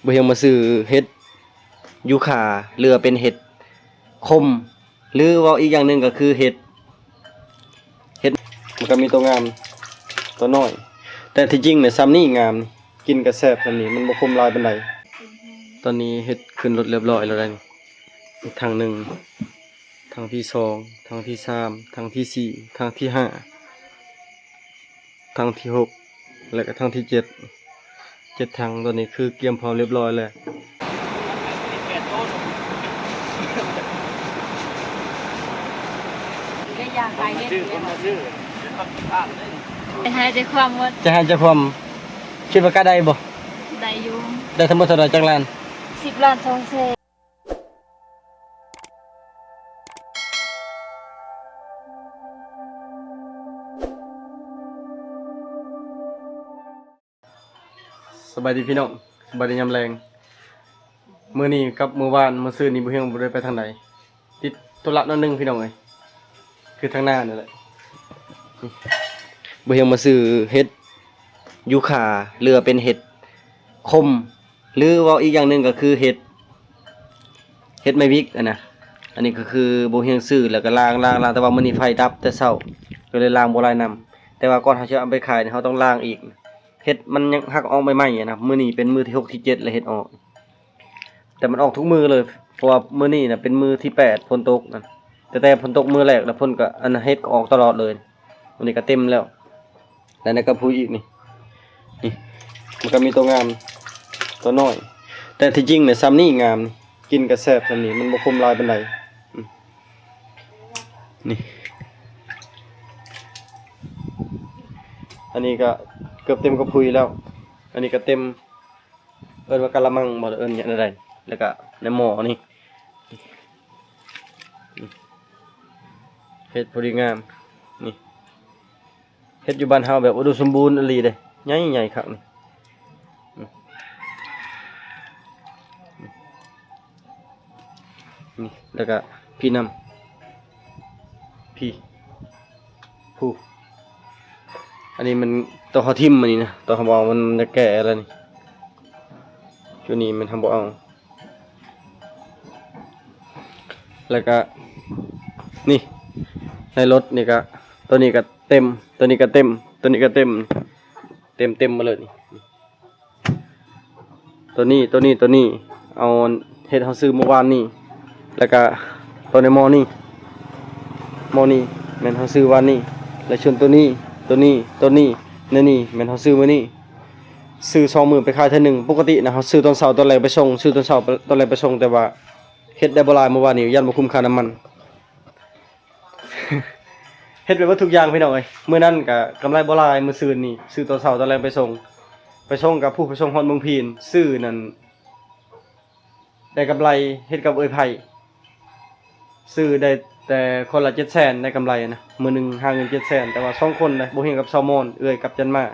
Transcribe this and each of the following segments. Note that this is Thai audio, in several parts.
บ่เฮียงมาซื้อเฮ็ดยูคาเรือเป็นเห็ดคมหรือว่าอีกอย่างหนึ่งก็คือเห็ดมันก็มีตัวงามตัวน้อยแต่ที่จริงเนี่ยซ้ำนี่งามกินกระแซบซ้ำนี่มันบ่คมลายปานใดตอนนี้เฮ็ดขึ้นรถเรียบร้อยแล้วนี่ทางหนึ่งทางที่สองทางที่สามทางที่สี่ทางที่ห้าทางที่หกและก็ทางที่เจ็ดทางตัวนี้คือเตรียมพร้อมเรียบร้อยแล้วอยากไปเฮ็ดจะให้ใจความว่าจะให้เจ้าความคิดว่ากล้าได้บ่ได้อยู่ได้ทั้งหมดเท่าไหร่จังล้าน10 ล้าน2 แสนสบายดีพี่น้องสบายดียามแรงมื้อนี้กับมื้อวานมื้อซื่อนี้บ่เฮียงบ่ได้ไปทางใดติดธุระนิดนึงพี่น้องเอ้ยคือทางหน้านั่นแหละบ่เฮียงมาซื้อเฮ็ดยูคาเรือเป็นเห็ดคมหรือว่าอีกอย่างหนึ่งก็คือเห็ดไม่วิกนะอันนี้ก็คือบ่เฮียงซื้อแล้วก็ล้างแต่ว่ามื้อนี้ไฟดับแต่เช้าก็เลยล้างบ่หลายน้ำแต่ว่าก่อนเฮาจะเอาไปขายเฮาต้องล้างอีกเห็ดมันยังหักออกใหม่ๆนะมื้อนี้เป็นมื้อที่6ที่7แล้วเห็ดออกแต่มันออกทุกมื้อเลยเพราะว่ามื้อนี้น่ะเป็นมื้อที่8ฝนตกนะแต่ฝนตกมื้อแรกแล้วฝนก็อันเฮ็ดก็ออกตลอดเลยวันนี้ก็เต็มแล้วแล้วนี่ก็พูอีกนี่มันก็มีตัวงามตัวน้อยแต่ที่จริงเนี่ยซ้ำนี่งามกินกระแซบซ้ำนี่มันบ่คมลายปานใดนี่อันนี้ก็เกือบเต็มกระพุยแล้วอันนี้ก็เต็มเอิ้นว่ากะละมังบ่เอิ้นหยังใดแล้วก็ในหม้อนี่เฮ็ดพอดีงามนี่เฮ็ดอยู่บ้านเฮาแบบอุดมสมบูรณ์อีหลีเด้ใหญ่ๆคักนี่นี่แล้วก็พี่นำพี่ผู้อันนี้มันตัวเขาทิ่มมันนี่นะตัวเขาบอกมันจะแก่แล้วนี่ตัวนี้มันทำบ่เอาแล้วก็นี่ในรถนี่ก็ตัวนี้ก็เต็มตัวนี้ก็เต็มตัวนี้ก็เต็มมาเลยนี่ตัวนี้เอาเฮ็ดเฮาซื้อเมื่อวานนี่แล้วก็ตัวในหม้อนี่แม่นเฮาซื้อวันนี้แล้วชนตัวนี้นี่แม่นเฮาซื้อมื้อนี้ซื้อ2มื้อไปขายเทื่อนึงปกตินะเฮาซื้อตอนเช้าตอนแลงไปส่งซื้อตอนเช้าตอนแลงไปส่งแต่ว่าเฮ็ดได้บ่หลายเมื่อวานนี้ยันบ่คุ้มค่าน้ำมัน เฮ็ดไปว่าทุกอย่างพี่น้องเอ้ยมื้อนั้นก็กำไรบ่หลายมื้อซื่นนี่ซื้อตอนเช้าตอนแลงไปส่งกับผู้ไปส่งฮอดเมืองพีนซื้อนั่นได้กำไรเฮ็ดกับเอ้ยไผซื้อได้แต่คนละ700,000ได้กำไรนะมื้อนึงหาเงิน700,000แต่ว่า2คนเลยบ่เฮียงกับแซลมอนเอ้ยกับจันมา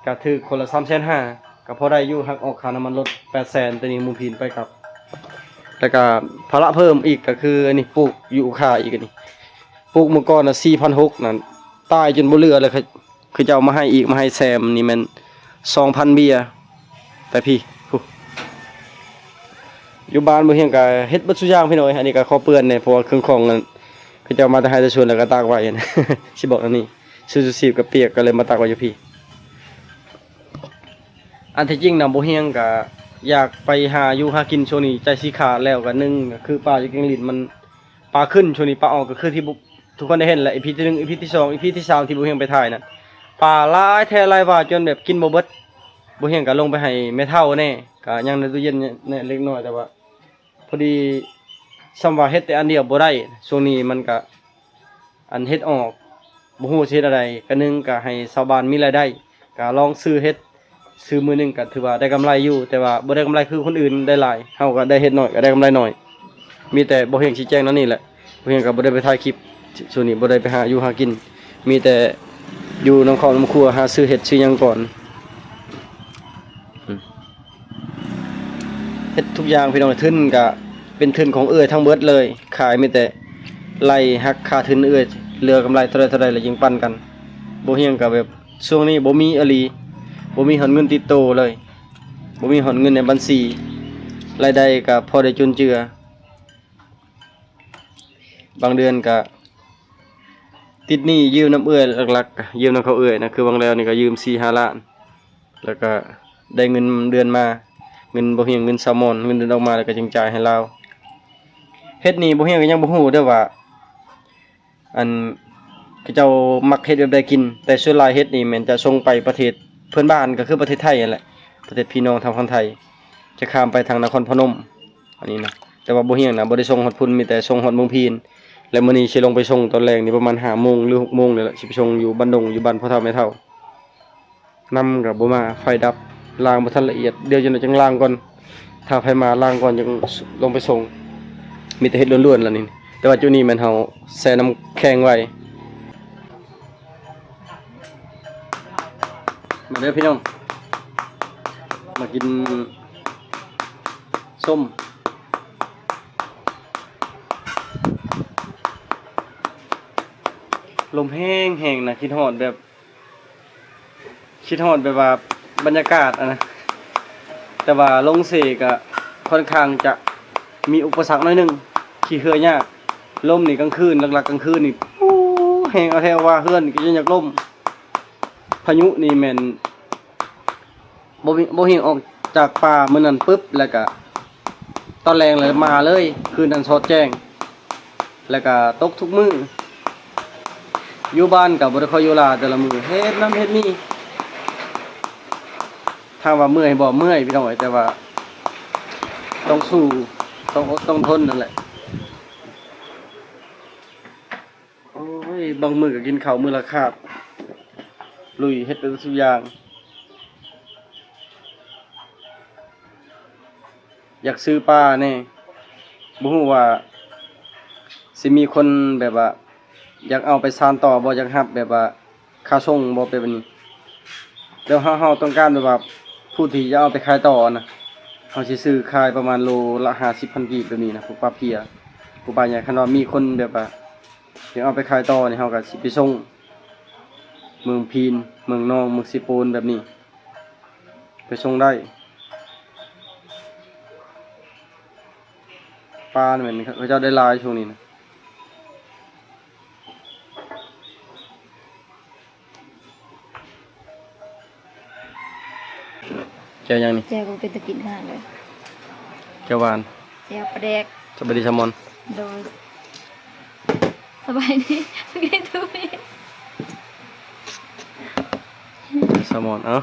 ก็ถือคนละ350,000ก็พอได้อยู่หักออกค่าน้ำมันรถ800,000แต่นี่หมู่พีนไปครับแล้วก็ภาระเพิ่มอีกก็คืออันนี้ปลูกยูคาอีกอันนี้ปลูกเมื่อก่อนน่ะ 4,600 นั่นตายจนบ่เหลือเลยคือจะเอามาให้อีกมาให้แซมนี่มัน 2,000 เบียร์ไปพี่อยู่บ้านบ่เฮียงก็เฮ็ดเบิดซุอย่างพี่น้อยอันนี้ก็ขอเปื้อนเนี่ยเพราะว่าเครื่องของนั้นคือจะเอามาแต่ให้แต่ชวนแล้วก็ตากไว้นะ สิบอกอันนี้ซื้อซูบกับเปียกก็เลยมาตากไว้อยู่พี่อันที่จริงน่ะบ่เฮียงก็อยากไปหาอยู่หากินช่วงนี้ใจสิขาดแล้วก็นึงก็คือปลาอยู่แกงลิ้นมันปลาขึ้นช่วงนี้ปลาออกก็คือที่ทุกคนได้เห็นแหละ EP ที่1 EP ที่2 EP ที่3ที่บ่เฮียงไปถ่ายน่ะปลาหลายแท้หลายว่าจนแบบกินบ่เบิดบ่เฮียงก็ลงไปให้แม่เฒ่าแน่ก็ยังในตู้เย็นเนี่ยเล็กน้อยแต่ว่าพอดีสำว่าเฮ็ดแต่อันเดียวบ่ได้ช่วงนี้มันก็อันเฮ็ดออกบ่ฮู้สิเฮ็ดอะไรก็นึงก็ให้ชาวบ้านมีรายได้ก็ลองซื้อเฮ็ดซื้อมื้อนึงก็ถือว่าได้กำไรอยู่แต่ว่าบ่ได้กำไรคือคนอื่นได้หลายเฮาก็ได้เฮ็ดน้อยก็ได้กำไรน้อยมีแต่บ่เฮียงชี้แจงนั่นนี่แหละบ่เฮียงก็บ่ได้ไปถ่ายคลิปช่วงนี้บ่ได้ไปหาอยู่หากินมีแต่อยู่นำครอบนำครัวหาซื้อเฮ็ดซื้อหยังก่อนเฮ็ดทุกอย่างพี่น้องทึนก็เป็นทึนของเอื้อยทั้งเบิดเลยขายมีแต่ไล่หักค่าทึนเอื้อยเหลือกำไรเท่าใดแล้วยิงปั่นกันบ่เฮียงก็แบบช่วงนี้บ่มีอหลีบ่มีหอนเงินติดโตเลย บ่มีหอนเงินในบัญชีรายได้ก็พอได้จุนเจือบางเดือนก็ติดหนี้ยืมน้ำเอื้อยหลักๆยืมน้ำเขาเอื้อยนะคือบางแล้วนี่ก็ยืม4-5 ล้านแล้วก็ได้เงินเดือนมาเงินบ่เฮียงเงินแซลมอนเงินเดือนออกมาแล้วก็จึงจ่ายให้เราเฮ็ดนี่บ่เฮียงก็ยังบ่ฮู้เด้อว่าอันเขาเจ้ามักเฮ็ดแบบใดกินแต่ส่วนหลายเฮ็ดนี่แม่นจะส่งไปประเทศเพื่อนบ้านก็คือประเทศไทยนั่นแหละประเทศพี่น้องทางคนไทยจะข้ามไปทางนครพนมอันนี้นะแต่ว่าบ่เฮียงนะบ่ได้ส่งฮอดพุ่นมีแต่ส่งฮอดเมืองพีนแล้วมื้อนี้สิลงไปส่งตอนแรกนี่ประมาณ5 โมงหรือ6 โมงนี่แหละสิไปส่งอยู่บ้านดงอยู่บ้านพ่อเฒ่าแม่เฒ่านำก็บ่มาไฟดับล้างบ่ทันละเอียดเดี๋ยวจังล้างก่อนถ้าไฟมาล้างก่อนจังลงไปส่งมีแต่เฮ็ดล้วนๆแล้วนี่แต่ว่าจุดนี้แม่นเฮาแช่น้ำแข็งไว้มาเด้อพี่น้องมากินส้มลมแห้งแห้งนะคิดฮอดแบบว่าบรรยากาศอะนะแต่ว่าลงเสกอะค่อนข้างจะมีอุปสรรคน้อยหนึงขี่เหือยากลมนี่กลางคืนหลักๆกลางคืนนี่โอ้แห้งเอาแท้ว่าเฮือนก็ยังอยากลมพายุนี่แม่นบ่เฮงออกจากป่ามื้อนั้นปึ๊บแล้วก็ตอนแรงเลยมาเลยคืนนั้นสอดแจ้งแล้วก็ตกทุกมื้ออยู่บ้านก็บ่ได้ค่อยอยู่ลาแต่ละมื้อเฮ็ดนั่นเฮ็ดนี่ถ้าว่าเมื่อยบ่เมื่อยพี่น้องเอ้ยแต่ว่าต้องสู้ต้องอดต้องทนนั่นแหละโอ้ยบางมื้อก็กินข้าวมื้อละคาบลุยเฮ็ดไปทุกอย่างอยากซื้อปลาแน่บ่ฮู้ว่าสิมีคนแบบว่าอยากเอาไปสานต่อบ่อยากรับแบบว่าค่าส่งบ่เป็นแบบนี้แล้วเฮาต้องการแบบว่าผู้ที่จะเอาไปขายต่อนะเฮาสิซื้อขายประมาณโลละ50,000 กีบแบบนี้นะพวกปลาเพียพวกปลาใหญ่คันว่ามีคนแบบว่าอยากเอาไปขายต่อนี่เฮาก็สิไปส่งเมืองพีนเมืองนองเมืองสิโปนแบบนี้ไปส่งได้ปลาเหมือนเขาเจ้าได้ลายช่วงนี้นะเจ้ายังนี่ แจวก็เป็นตะกินขนาดเลย เจ้าหวาน แจวปลาแดก สวัสดีชามอน โดยสบายดีไม่ได้ทุย ชามอนเอ้า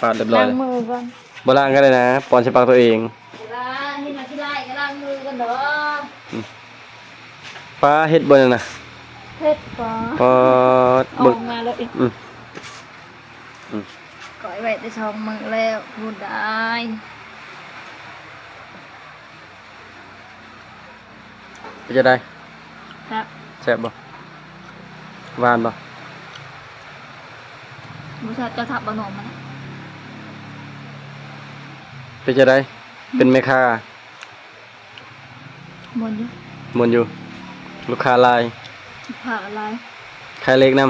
ปาดเรียบร้อ ล้าย ง เลย มือก่อน บ่ล้างก็ได้นะปอนใช้ปากตัวเอง ล้างที่มาที่ไล่ก็ล้างมือกันเด้อ ปลาเฮ็ดบ่นั่นน่ะ เผ็ดปอ ปอด อ บึ อก กมาแล้วอีก อืม ก่อยไว้ได้ช่องมือแล้วพูดได้ เป็นจะได้ ครับ แซ่บบ่หวานบ่ บุษราจะทับบะหนมมัน เป็นจะได้เป็นแม่ค้า มวนอยู่ หมนอยู่ลูกค้าหลาย ผักอะไร ขายเลขนำ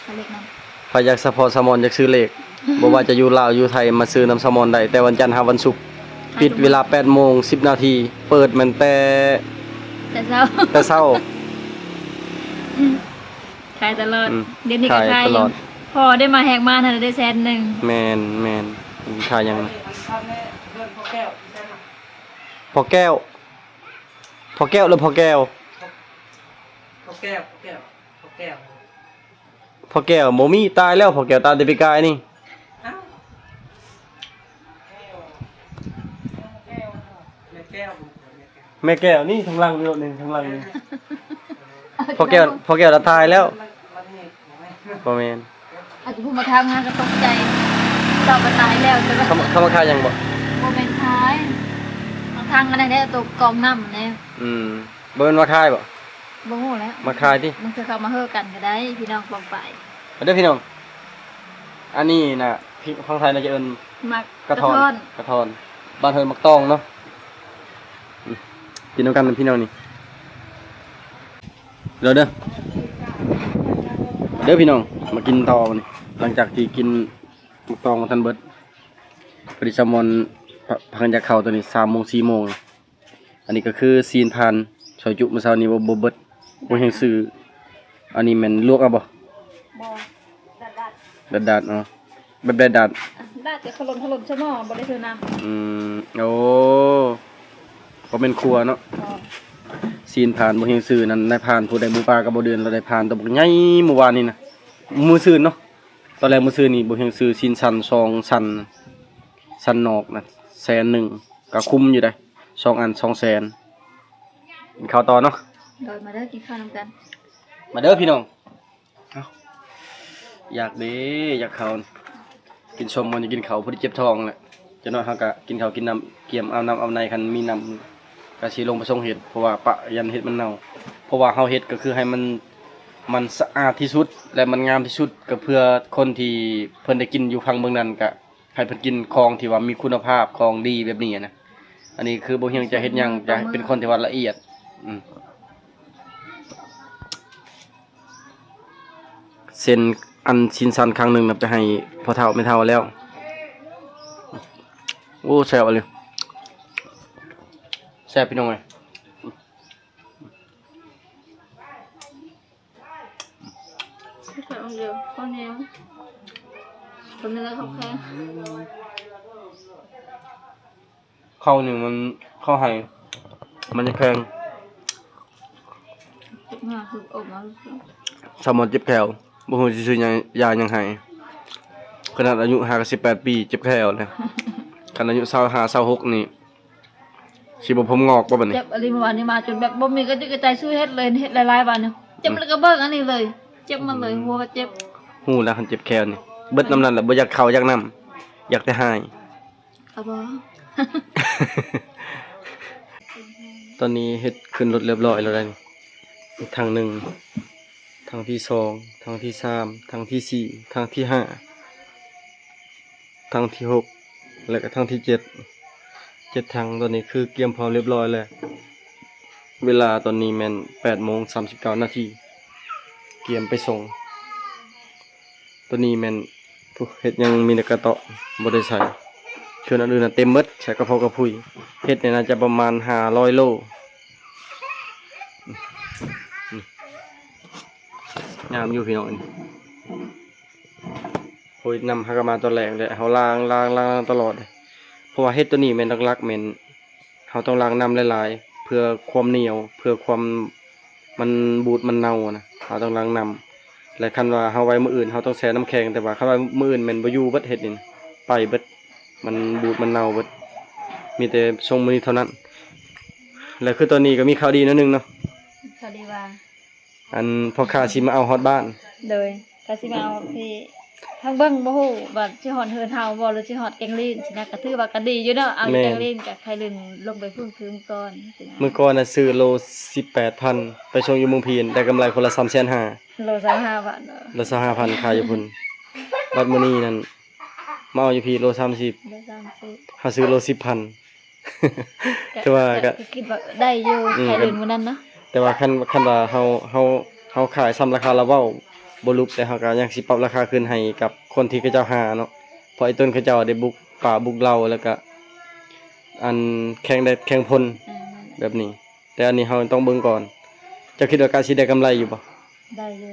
ทะเลน้ ใครอยากซัพพอร์ตแซลมอนอยากซื้อเลข บ่ว่าจะอยู่ลาวอยู่ไทยมาซื้อน้ำแซลมอนได้แต่วันจันทร์หาวันศุกร์ปิดเวลา 8:10 นาทีเปิดมันแต่ ำแต่เช้า แต่เช้า ขายตลอด อืม เดี๋ยวนี้ก็ ขาย ขาย ตลอด พอได้มาแหกมาทันได้แสนหนึ่ง แมนขายยังพอแก้วหรือพอแก้ว พอแก้ว พอแก้วโมมี่ตายแล้วพอแก้วตายแต่ปีกายนี่ อ้าวแม่แก้ว แม่แก้วนี่ทางหลังนี่นี่ทางหลังนี่พอแก้วละตายแล้ว มันนี่ไหม บ่แม่น อาจจะพูดมาทางงานก็ตกใจเจ้าก็ตายแล้วจะแบบ เขามาขายยังบ่ โมเมนต์ท้ายบางทางกันได้ตัวกองน้ำเนี่ย บ่แม่นมาขายบ่ บ่ฮู้แล้ว มาขายติ มันคือเขามาเฮอกันก็ได้พี่น้องปองไป มาเด้อพี่น้องอันนี้น่ะพี่ข้างไทยน่าจะเอิ้น มัก กระทอนบ้านเฮามักตองเนาะกินนำกันเป็นพี่น้องนี่เด้อพี่น้องมากินต่อมันหลังจากที่กินมักตองมาทันเบิดพอ ริซามอนพักจากเข้าตัวนี้3 โมง 4 โมงอันนี้ก็คือซีนผ่านซอยจุมื้อเช้านี้บ่เบิดบ่แฮงซื้ออันนี้แม่นลวกเอาบ่ บ่ดัด ดัดๆเนาะแบบดัด ดัดจะถล่มซะหม้อบ่ได้ซื้อน้ำ โอ้บ่เป็นครัวเนาะ บ่ ซีนผ่านบ่แฮงซื้อนั่นได้ผ่านผู้ใดหมู่ป่าก็บ่เดือนเราได้ผ่านตัวบักใหญ่เมื่อวานนี้นะมื้อซื่นเนาะตอนแรกมื้อซื่นนี่บ่แฮงซื้อซีนสัน2สันสันนอกนะ100,000ก็คุ้มอยู่ได้2 อัน 200,000กินข้าวต่อเนาะ โดยมาเด้อกินข้าวนํกัน มาเด้อพี่น้องเอ้าอยากเด้อยากข้าวกินชมมันจะกินข้าวพอดีเจ็บท้องแหละจะน้อยเฮาก็กินข้าวกินน้ำเกี่ยมเอาน้ำเอาในคันมีน้ำก็สิลงไปส่งเห็ดเพราะว่าปะยันเห็ดมันเน่าเพราะว่าเฮาเฮ็ดก็คือให้มันสะอาดที่สุดและมันงามที่สุดก็เพื่อคนที่เพิ่นได้กินอยู่พังเมืองนั้นก็ให้เพิ่นกินของที่ว่ามีคุณภาพของดีแบบนี้นะอันนี้คือบ่เฮียงจะเฮ็ดหยังจะเป็นคนที่ว่าละเอียดเซ็นอันชินซันครั้งหนึ่งนะไปให้พ่อเฒ่าแม่เฒ่าแล้วโอ้แซ่บเลยแซ่บพี่น้องเอ้ย ใส่เยอะข้าวเหนียวคนเนื้อข้าวแข็ง ข้าวนี่มันข้าวไห้มันจะแข็ง จุกหน้าคืออบมา สมอนเจ็บแขวบ่ฮู้สิซื้อยาหยังให้ขนาดอายุ58 ปีเจ็บแขวแล้วขนาดอายุ25 26นี่สิบ่ผมงอกบ่บัดนี้ เจ็บอะไรเมื่อวานนี้มาจนแบบบ่มีกระจิกกระใจช่วยเฮ็ดเลยเฮ็ดหลายๆวันนึงเจ็บแล้วก็เบิกอันนี้เลยเจ็บมาเลยหัวก็เจ็บ ฮู้แล้วคันเจ็บแขวนี่เบิดน้ำนั้นแหละบ่อยากเข้าอยากน้ำอยากแต่หาย เอาบ่ ตอนนี้เฮ็ดขึ้นรถเรียบร้อยแล้วได้นี่อีกทางหนึ่งทางที่2ทางที่3ทางที่4ทางที่5ทางที่6แล้วก็ทางที่7ทางตอนนี้คือเตรียมพร้อมเรียบร้อยแล้วเวลาตอนนี้แม่น 8:39 นาทีเตรียมไปส่งตัวนี้แม่นผู้เฮ็ดยังมีแต่กระเตาะบ่ได้ใส่ส่วนอันอื่นน่ะเต็มหมดใส่กระเพราะกระพุยเฮ็ดเนี่ยน่าจะประมาณ500 โลงามอยู่พี่น้องนี่โอ้ยนำหากมาตอนแรกเลยเฮาล้างตลอดเลยเพราะว่าเฮ็ดตัวนี้แม่นหลักๆแม่นเฮาต้องล้างน้ำหลายๆเพื่อความเหนียวเพื่อความมันบูดมันเน่านะเฮาต้องล้างน้ำและคันว่าเฮาไว้มื้ออื่นเฮาต้องแช่น้ำแข็งแต่ว่าคันว่ามื้ออื่นแม่นบ่อยู่เบิดเฮ็ดนี่ไปเบิดมันบูดมันเน่าเบิดมีแต่ทรงมื้อนี้เท่านั้นแล้วคือตัวนี้ก็มีข่าวดีนิดนึงเนาะ สวัสดีว่า อันพ่อค้าสิมาเอาฮอดบ้าน เลยก็สิมาเอาพี่ทางเบิ่งบ่ฮู้ว่าสิฮอดเฮือนเฮาบ่หรือสิฮอดแกงลีนสินะก็ถือว่าก็ดีอยู่เนาะเอาแกงลีนกับไข่ลึงลงไปพึ่งคืนก่อนสินะ มื้อก่อนน่ะซื้อโล 18,000 ไปส่งอยู่เมืองพีนได้กำไรคนละ 3,500,000 โล25บาทเนาะ โล25,000ขายอยู่พุ่นบัดมื้อนี้นั่นมาเอาอยู่พี่โล30 ได้30 เฮาซื้อโล 10,000 แต่ว่าก็ คิดว่าได้อยู่ไข่ลึงมื้อนั้นเนาะ แต่ว่าคันว่าเฮาขายซ้ำราคาละเว้าบ่ลุกแต่เฮาก็ยังสิปรับราคาขึ้นให้กับคนที่เขาเจ้าหาเนาะเพราะไอ้ต้นเขาเจ้าได้บุกป่าบุกเหล้าแล้วก็อันแข่งได้แข่งพลแบบนี้ แต่อันนี้เฮาต้องเบิ่งก่อนเจ้าคิดว่าการสิได้กำไรอยู่บ่ ได้อยู่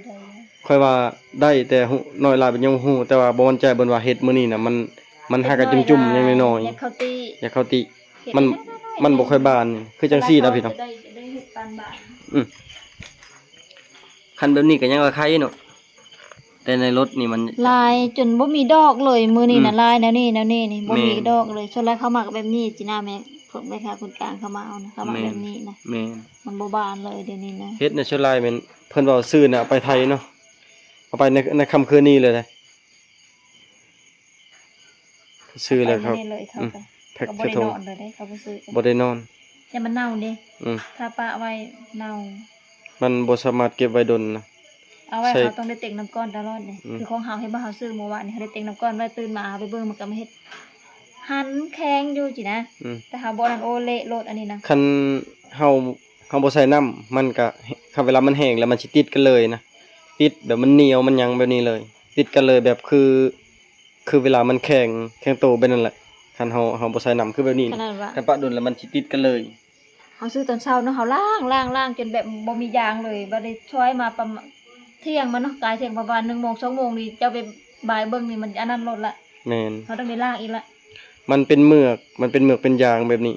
ค่อยว่าได้แต่น้อยหลายเป็นยังฮู้แต่ว่าบ่มั่นใจเบิ่นว่าเฮ็ดมื้อนี้น่ะมันหากะจุ่มๆยังน้อย อยากเข้าตี ๆอย่าเข้าติมันบ่ค่อยบานนี่คือจังซี่ล่ะพี่น้อง ได้เฮ็ดปานบาท คันแบบนี้ก็ยังว่าใครเนาะแต่ในรถนี่มัน ลายจนบ่มีดอกเลยมื้อนี้น่ะ อืม ลายแนวนี้นี่บ่มี แม่น ดอกเลยส่วนหลายเขามักแบบนี้จิน่าแม่พวกแม่ค้าคนกลางเขามาเอานะเขามักแบบนี้นะ แม่น มันบ่บานเลยเดี๋ยวนี้นะ เฮ็ดในชุดลายแม่นเพิ่นเว้าซื้อน่ะเอาไปไทยเนาะเอาไปในค่ำคืนนี้เลยนะซื้อเลยครับ นี่เลยเขาไป แพ็ค ก็บ่ ใส่ ได้ ถุง นอนเลยได้เขาไปซื้อกัน บ่ได้นอน อย่ามันเน่าเด้ อืม ถ้าปะไว้เน่า มันบ่สามารถเก็บไว้ดนนะ เอาไว้ ใช่ เขาต้องได้เต็งน้ำก้อนตลอดเลย อืม คือของเฮาเฮ็ดบ่เฮาซื้อเมื่อวานนี่เขาได้เต็งน้ำก้อนไว้ตื่นมาเอาไปเบิ่งมันก็มาเฮ็ดหันแข็งอยู่จินะ อืม แต่หาบ่นั่นโอเละโลดอันนี้นะ คันเฮาบ่ใส่น้ำมันก็คันเวลามันแห้งแล้วมันสิติดกันเลยนะติดแบบมันเหนียวมันหยังแบบนี้เลย ติดกันเลยแบบคือเวลามันแข็งโตไปนั่นแหละคัน คันเฮาบ่ใส่น้ำคือแบบนี้ ขนาดว่า ถ้าปะโดนแล้วมันสิติดกันเลย เขาซื้อตอนเช้าเนาะเขาล้างจนแบบบ่มียางเลยบ่ได้ช่วยมาประมาณเที่ยงมันเนาะกายเที่ยงประมาณ1 โมง 2 โมงนี่เจ้าไปบ่ายเบิ่งนี่มันอันนั้นลดละ แม่น เขาต้องไปล้างอีกละ มันเป็นเมือกเป็นยางแบบนี้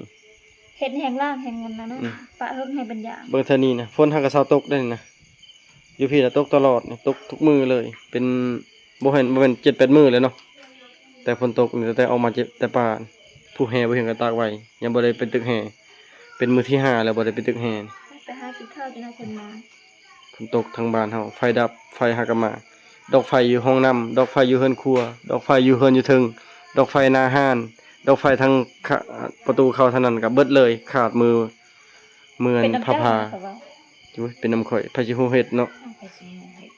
เฮ็ดแห้งล้างแห้งมันนะเนาะ อืม ปะเฮิงให้เป็นยาง เบิ่งเท่านี้นะฝนทางก็เซาตกได้นี่นะอยู่พี่น่ะตกตลอดนี่ตกทุกมื้อเลย เป็นบ่แม่น 7-8 มื้อเลยเนาะแต่ฝนตกนี่แต่ออกมาเจ็บแต่ป่าผู้แห่บ่เห็นก็ตากไว้ยังบ่ได้เป็นตึกแห่เป็นมื้อที่ห้าแล้วบ่ได้เป็นตึกแห่ ไปหากินข้าวที่น่าคนมา ฝนตกทางบ้านเฮาไฟดับไฟหากนมา ดอกไฟอยู่ห้องน้ำดอกไฟอยู่เฮือนครัว ดอกไฟอยู่เฮือนอยู่เทึงดอกไฟหน้าห้าน ดอกไฟทางประตูเข้าเท่านั้นก็เบิดเลยขาดมือเหมือน เป็นน้ำ พา เจ้า พา เขาว่า จุ้ยเป็นน้ำข่อยพาชิฮูเฮ็ดเนาะ เอาไปสิเฮ็ด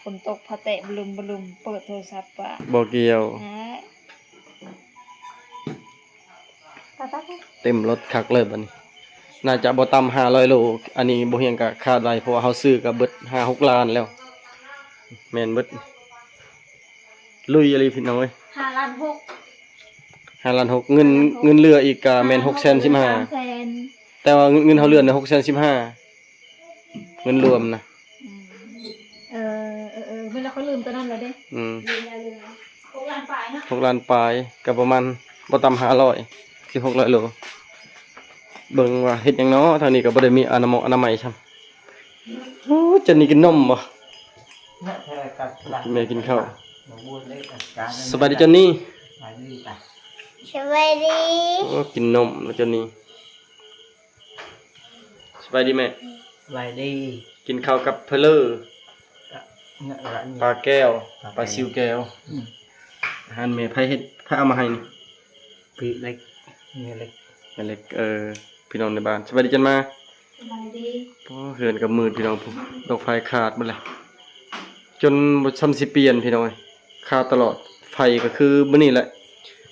ฝนตกพอแตะบลุมเปิดโทรศัพท์ปะ บ่เกี่ยว ฮะตา เต็มรถคักเลยบัดนี้ น่าจะบ่ต่ำ500 โล อันนี้บ่เฮียงก็คาดไว้เพราะว่าเฮาซื้อก็เบิด5-6 ล้านแล้ว แม่นเบิดลุยอะไรพี่น้องเอ้ย 5 ล้าน 6 5 ล้าน 6 เงินเหลืออีกก็แม่น615,000แต่ว่าเงินเฮาเหลือน่ะ615,000เงินรวมนะ เวลาเขาลืมตัวนั้นแล้วเด้ อืม ลืม6 ล้านปลายเนาะ 6 ล้านปลายก็ประมาณบ่ต่ำ500สิ600 โล เบิ่งว่าเฮ็ดหยังเนาะทางนี้ก็บ่ได้มีอนามัยช่ำโอ้จะนี่กินนมบ่ เนี่ยเธอกับหลัง แม่กินข้าว หนูพูดเลยกับการ สบายดีจันนี่ ไปดีไป สวัสดี โอ้กินนมแล้วจันนี่สบายดีแม่ ไปดี กินข้าวกับเพลเลอร์ เนี่ยละ ปลาแก้วปลาซิวแก้วอาหารแม่ไผเฮ็ดไผเอามาให้นี่ ปีเล็กเนี่ยเล็ก แม่เล็กพี่น้องในบ้านสบายดีจันมา สบายดี โอ้เฮือนกับมืดพี่น้องผมดอกไฟขาดหมดเลยจนบ่ซ้ำสิเปลี่ยนพี่น้องเอ้ยขาดตลอดไฟก็คือมื้อนี้แหละ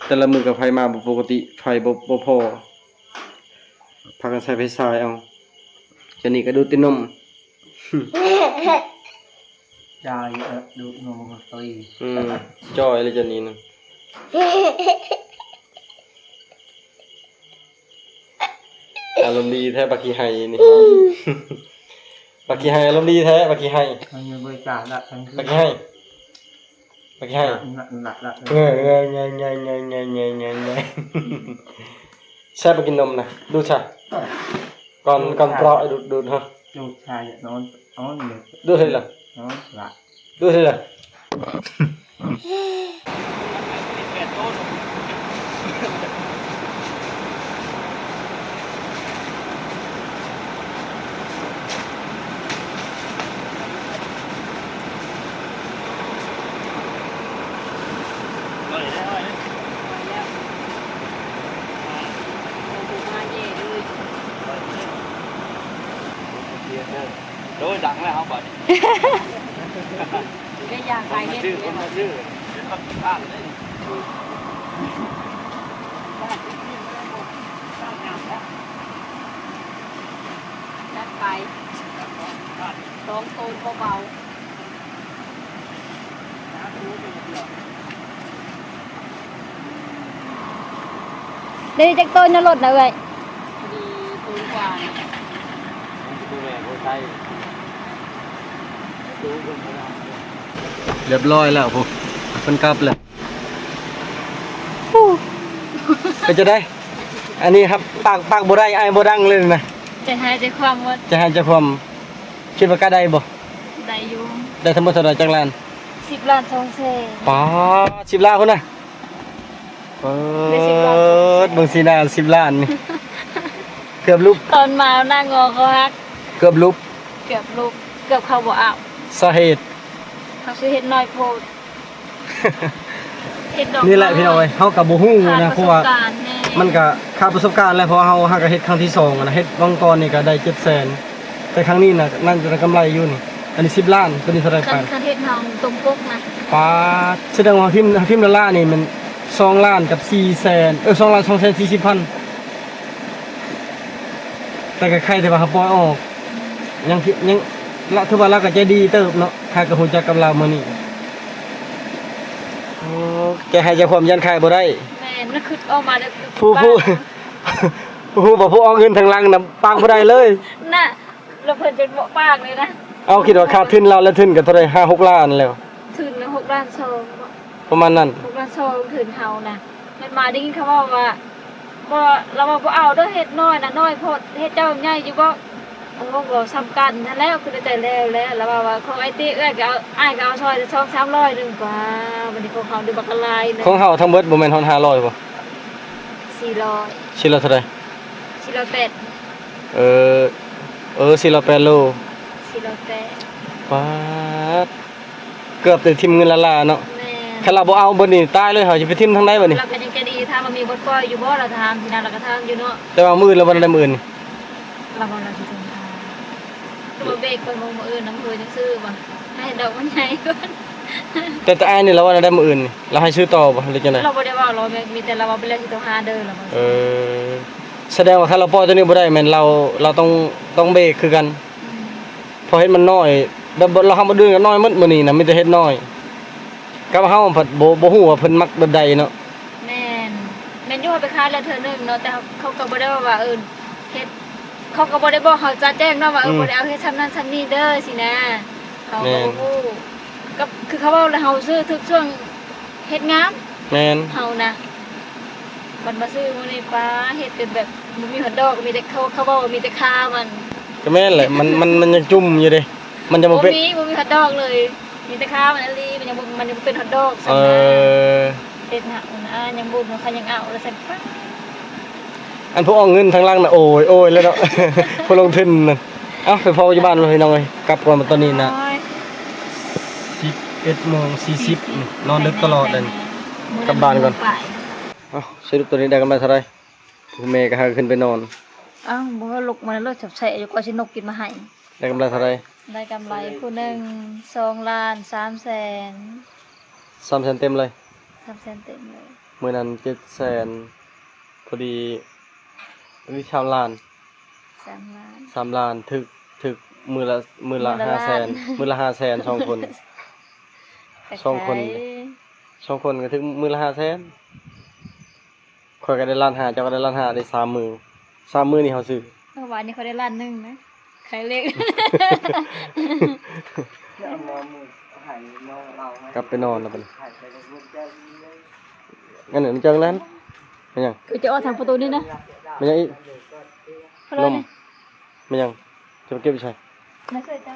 แต่ละมื้อก็ไฟมาบ่ปกติไฟบ่พอพากันใช้ไฟฉายเอาจันนี่ก็ดูดแตินม ยายดูนมมาตี จอยเลยจันนี่นะอารมณ์ดีแท้บักขี้ไห้นี่ บักขี้ไห้อารมณ์ดีแท้บักขี้ไห้ มันมีบริการละทั้งคื บักขี้ไห้บักขี้ไห้ หนักละ เงยแช่ไปกินนมนะดูช่ะก่อนเปราะดูดฮะ ลูกชายนอนเลย ดูเลยล่ะ นอนละ ดูเลยล่ะโดยดังแล้วเขาบอก ก็อยากไปเฮ็ด คนมาชื่อเป็นคนพลาดเลย จัดไป2 โตนเบาๆได้จักโตนนะรถนะเว้ยดีตูนกว่านะ ดูแลคนไทยเรียบร้อยแล้วผมคนกลับเลยก็จะได้ อันนี้ครับปากบ่ได้ไอ้บ่ดังเลยนะ จะให้ใจความว่า จะให้เจะความคิดว่ากล้าได้บ่ ได้อยู่ ได้ทั้งหมดเท่าไหร่จังล้าน 10 ล้าน2 แสน ป๋า10 ล้านพุ่นน่ะเปิ ได้10 ล้าน ดเบิ่งสีหน้า10 ล้านนี่ เกือบลุบ ตอนมาหน้างอเขาฮัก เกือบลุบ เกือบลูกเกือบเข้าบ่อาบ สาเหตุ เขาซื้อเฮ็ดน้อยโพดเฮ็ดดอก นี่แหละพี่น้อยเฮาก็บ่ฮู้นะเพราะว่า ผ่นปสบกรณ์แน่ มันก็ขาดประสบการณ์แล้วเพราะว่าเฮาก็เฮ็ดครั้งที่2นะเฮ็ดบางตอนนี่ก็ได้700,000แต่ครั้งนี้น่ะนั่นจะได้กำไรอยู่นี่อันนี้10 ล้านตัวนี้เท่าไหร่ คั ปาน นเฮ็ดเฮาตรงปกนะ ป้าดแสดงว่าพิมพ์ละล้านนี่มัน2 ล้านกับ400,000 2 ล้าน240,000แต่ก็ใครแต่ว่าเขาปล่อยออกยังละถือว่าเราก็ใจดีเติบเนาะหากก็ฮู้จักกับเรามื้อนี้โอ้แกให้ใจความยันคายบ่ได้ แม่น มันคือออกมาแล้ว ผู้บ่ผู้เอาเงินทางหลังน่ะปากบ่ได้เลย น่ะเราเพิ่นจนบ่ปากเลยนะ เอาคิดว่าค่าทุนเราแล้วทุนก็เท่าไหร่5-6 ล้านแล้ว ถึง6ล้าน2 ประมาณนั้น 6ล้าน2ถึงเฮานะมันมาได้ยินเขาบอกว่าบ่เราบ่เอาเด้อเฮ็ดน้อยน่ะน้อยโพดเฮ็ดเจ้าใหญ่อยู่บ่พวกเราซ้ำกันนั่นแล้วคือใจแล้วว่าของไอ้ติเอ้ยก็เอาอ้ายก็เอาซอย2-300นึงกว่าวันนี้ของเขาดูบักลายนึง ของเฮาทั้งเบิดบ่แม่นฮอด500บ่ 400 ชิ้นละเท่าไหร่ 408 408โล 408 ป๊าดเกือบจะทิ่มเงินละล้านเนาะ แม่ คันเราบ่เอาเบิดนี่ตายเลยเฮาสิไปทิ่มทางใดบัดนี้ เราก็ยังจะดีถ้ามันมีบทปล่อยอยู่บ่เราทำที่นั่นเราก็ทำอยู่เนาะ แต่ว่ามื้อละบ่ได้มื้อนี่ เราบ่เราสิทำทางตัวเบรกเปิดมองมื้ออื่นน้ำเพิ่นจังซื้อบ่ให้ดอกมันใหญ่ก่อน แต่อ้ายนี่เราว่าได้มื้ออื่นนี่เราให้ซื้อต่อบ่หรือจังได๋ เราบ่ได้ว่าเรามีแต่เราว่าไปเล่นที่ตัวหาเด้อเราบ่ แสดงว่าคันเราปล่อยตัวนี้บ่ได้แม่นเราต้องเบรกคือกันเพราะเฮ็ดมันน้อยแบบเราทำบ่ดื้อกันน้อยหมดมื้อนี้น่ะมีแต่เฮ็ดน้อยกับเฮาผัดบ่ฮู้ว่าเพิ่นมักแบบใดเนาะ แม่นอยู่ไปขายแล้วเทื่อนึงเนาะแต่เขาก็บ่ได้ว่าเฮ็ดเขาก็บ่ได้บอกเขาจะแจ้งเนาะว่าบ่ได้เอาเฮ็ดซ้ำนั้นซ้ำนี้เด้อสินะเขาก็บ่ฮู้ก็คือเขาเว้าแล้วเฮาซื้อทุกช่วงเฮ็ดงาม แม่น เฮานะมันมาซื้อมื้อนี้ป้าเฮ็ดเป็นแบบบ่มีฮอทดอกมีแต่เขาบอกว่ามีแต่คามัน ก็แม่นแหละมันยังจุ่มอยู่เด้มันจะบ่เป็น บ่มีฮอทดอกเลย มีแต่คามันอลีมันยังบ่เป็นฮอทดอก เอ ซ้ำนะ อ เฮ็ดหักมันยังบ่มันคันยังเอาแล้วซั่นป้า อันพวกเอาเงินทางล่างน่ะโอ้ยแล้วเนาะ ผู้ลงทุนน่ะเอ้าไปพออยู่บ้านเลยน้องเอ้ยกลับก่อนมาตอนนี้นะ โอ้ย 11:40นี่นอนดึกตลอดเลยนี่ กลับบ้านก่อน เอ้าสรุปตัวนี้ได้กำไรเท่าไหร่ผู้แม่ก็หาขึ้นไปนอน อ้าวบ่ลุกมาแล้วจับใส่อยู่ก็สินกกินมาให้ ได้กำไรเท่าไหร่ ได้กำไรผู้หนึง2ล้าน3แสน 300,000เต็มเลย 3แสนเต็มเลย มื้อนั้น700,000พอดี3ล้าน 3ล้าน 3ล้านถึกมื้อละ มื้อละล้าน 500,000มื้อละ500,000 2 คน สองคน 2 คนก็ถึงมื้อละ500,000ข่อยก็ได้1.5ล้านเจ้าก็ได้1.5ล้านได้3มื้อ3มื้อนี่เฮาซื้อ เมื่อวานนี้เขาได้ล้านหนึงนะใครเลข เอามามือหายน้องเราไหม กลับไปนอนแล้วบัดนี้ หายไปกับลูกเจ้าเลย งั้นเดี๋ยวมันจังนั้นมันยัง คือจะออกทางประตูนี่นะ มันยังอีก เขาเลยนี่ มันยังจะไปเก็บไปใช่ นะเคยเจ้า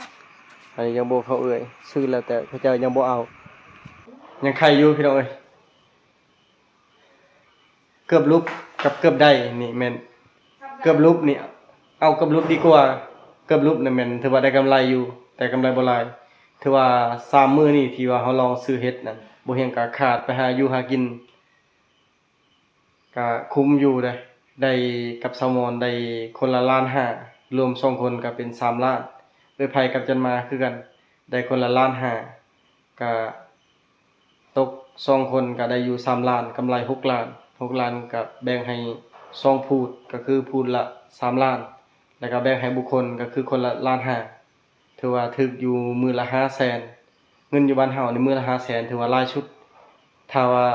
อันนี้ยังโบเขาเอ่ยซื้อแล้วแต่เขาเจ้ายังโบเอายังใครอยู่พี่น้องเอ้ยเกือบลุบกับเกือบได้นี่แม่นเกือบลุบนี่เอาเกือบลุบดีกว่าเกือบลุบนี่แม่นถือว่าได้กำไรอยู่แต่กำไรบ่หลายถือว่า3มื้อนี่ที่ว่าเฮาลองซื้อเฮ็ดนั่นบ่เฮียงก็ขาดไปหาอยู่หากินก็คุ้มอยู่ได้กับแซลมอนได้คนละ1.5ล้านรวม2คนก็เป็น3ล้านโดยไผกับจันมาคือกันได้คนละ1.5ล้านก็ตก2คนก็ได้อยู่3ล้านกำไร6ล้าน6ล้านก็แบ่งให้2พูดก็คือพูดละ3ล้านแล้วก็แบ่งให้บุคคลก็คือคนละ1.5ล้านถือว่าถึกอยู่มื้อละ500,000เงินอยู่บ้านเฮานี่มื้อละ500,000ถือว่าหลายชุดถ้าว่า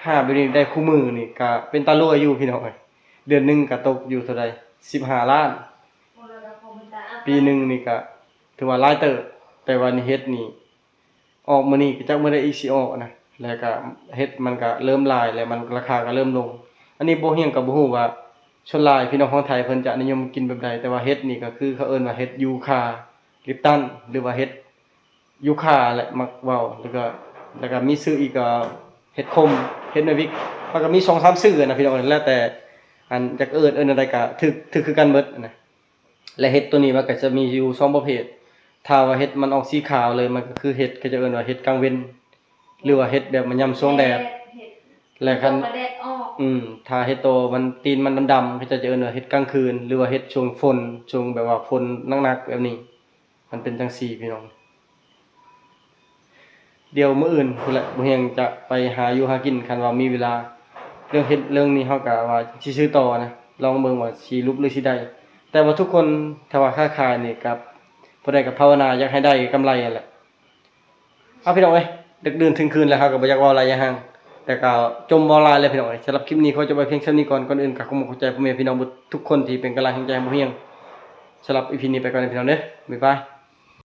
ถ้าแบบนี้ได้คู่มือนี่ก็เป็นตารั่วอยู่พี่น้องเอ้ยเดือนหนึงก็ตกอยู่เท่าใด15ล้านปีหนึงนี่ก็ถือว่าหลายเติบแต่ว่านี่เฮ็ดนี่ออกมื้อนี้ก็จักมื้อใดอีกสิออกนะแล้วก็เฮ็ดมันก็เริ่มหลายแล้วมันราคาก็เริ่มลงอันนี้บ่เฮียงก็บ่ฮู้ว่าชนหลายพี่น้องของไทยเพิ่นจะนิยมกินแบบใดแต่ว่าเฮ็ดนี่ก็คือเขาเอิ้นว่าเฮ็ดยูคาลิปตันหรือว่าเฮ็ดยูคาแหละมักเว้าแล้วก็มีชื่ออีกก็เฮ็ดคมเฮ็ดนวิกมันก็มี 2-3 ชื่อนะพี่น้องแล้วแต่อันจักเอิ้นอะไรก็ถึกคือกันเบิดนะและเฮ็ดตัวนี้มันก็จะมีอยู่2ประเภทถ้าว่าเฮ็ดมันออกสีขาวเลยมันก็คือเฮ็ดก็จะเอิ้นว่าเฮ็ดกลางเว้นหรือว่าเฮ็ดแบบมันยามช่วงแดดและคัน แดดออก ถ้าเฮ็ดโตมันตีนมันดำๆเขาจะเอิ้นว่าเฮ็ดกลางคืนหรือว่าเฮ็ดช่วงฝนช่วงแบบว่าฝนหนักๆแบบนี้มันเป็นจังซี่พี่น้องเดี๋ยวมื้ออื่นพุ่นแหละบ่เฮียงจะไปหาอยู่หากินคันว่ามีเวลาเรื่องเฮ็ดเรื่องนี้เฮาก็ว่าสิซื้อต่อนะลองเบิ่งว่าสิลุบหรือสิได้แต่ว่าทุกคนถ้าว่าค้าขายนี่กับบ่ได้ก็ภาวนาอยากให้ได้กำไรนั่นแหละเอาพี่น้องเอ้ยดึกดื่นถึงคืนแล้วเฮาก็บ่อยากเว้าอะไรอย่างห่าง แต่ก็จมบ่หลายเลยพี่น้องสำหรับคลิปนี้เขาจะไปเพียงเท่านี้ก่อนอื่นก็ขอเข้าใจพ่อแม่พี่น้องทุกคนที่เป็นกำลังใจให้บ่เฮียงสำหรับ EP นี้ไปก่อนนะพี่น้องเด้อบ๊ายบาย